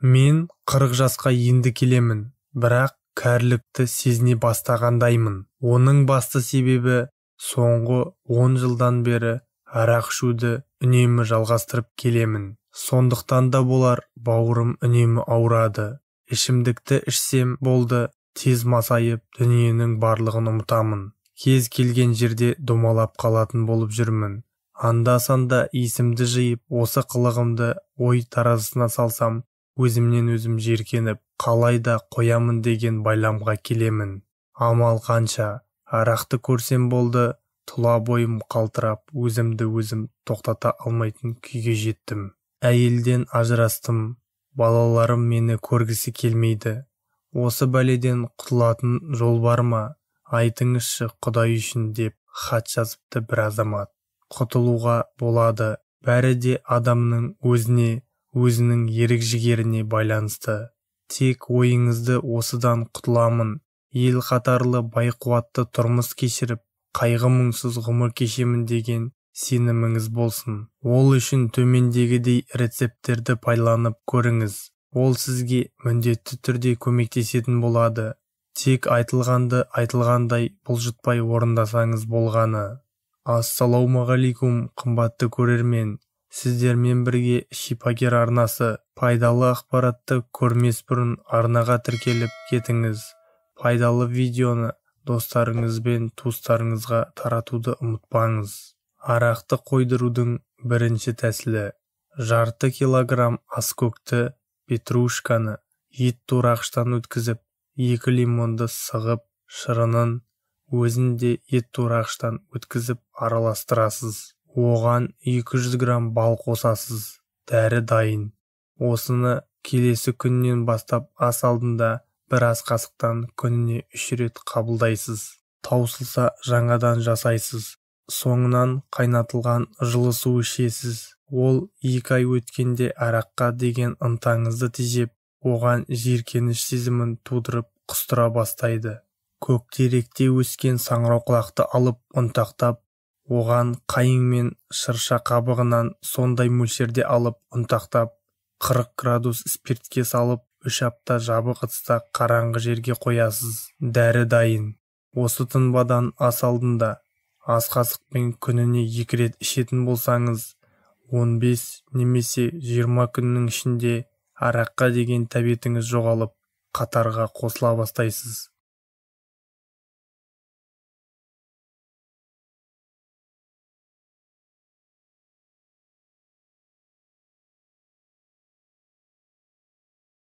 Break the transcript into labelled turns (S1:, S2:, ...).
S1: Мен 40 жасқа енді келемін, бірақ кәрілікті сезіне бастағандаймын. Оның басты себебі соңғы 10 жылдан бері арақ ішуді үнемі жалғастырып келемін. Сондықтан да болар, бауырым үнемі ауырады. Ішімдікті ішсем болды, тез масайып, дүниенің барлығын ұмытамын. Кез келген жерде домалап қалатын болып жүрмін. Анда-санда есімді жиып, осы қылығымды ой таразысына салсам, өзімнен өзім жеркеніп, қалай да қоямын деген байламға келемін. Амал қанша, арақты көрсем болды, тұла бойым қалтырап, өзімді өзім тоқтата алмайтын күйге жеттім. Әйелден ажырастым, балаларым мені көргісі келмейді. Осы бәледен құтылатын жол бар ма? Айтыңызшы Құдай үшін деп хат жазыпты бір азамат. Құтылуға болады, бәрі де адамның өзіне, өзінің ерік-жігеріне байланысты. Тек ойыңызды осыдан құтыламын, ел қатарлы бай-қуатты тұрмыс кешіріп, қайғы-мұңсыз ғұмыр кешемін деген сеніміңіз болсын. Ол үшін төмендегідей рецепттерді пайдаланып көріңіз. Ол сізге міндетті түрде көмектесетін болады. Тек айтылғанды айтылғандай бұлжытпай орындасаңыз болғаны. Ассалаумағалейкум, қымбатты көрермен. Сіздермен бірге Шипагер арнасы. Пайдалы ақпаратты көрмес бұрын арнаға тіркеліп кетіңіз. Пайдалы видеоны достарыңыз бен туыстарыңызға таратуды ұмытпаңыз. Арақты қойдырудың бірінші тәсілі: жарты килограмм аскөкті, петрушканы ет турағыштан өткізіп, 2 лимонды сығып, шырынын өзін де ет турағыштан өткізіп араластырасыз. Оған 200 грамм бал қосасыз. Дәрі дайын. Осыны келесі күннен бастап ас алдында бір ас қасықтан күніне 3 рет қабылдайсыз. Таусылса жаңадан жасайсыз. Соңынан қайнатылған жылы су ішесіз. Ол 2 ай өткенде араққа деген ынтаңызды тежеп, оған жиіркеніш сезімін тудырып құстыра бастайды. Көктеректе өскен саңырауқұлақты алып ұнтақтап, оған қайың мен шырша қабығынан сондай мөлшерде алып ұнтақтап, 40 градус спиртке салып, 3 апта жабық ыдыста қараңғы жерге қоясыз. Дәрі дайын. Осы тынбадан ас алдында ас қасықпен күніне 2 рет ішетін болсаңыз, 15 немесе 20 күннің ішінде араққа деген тәбетіңіз жоғалып, қатарға қосыла бастайсыз.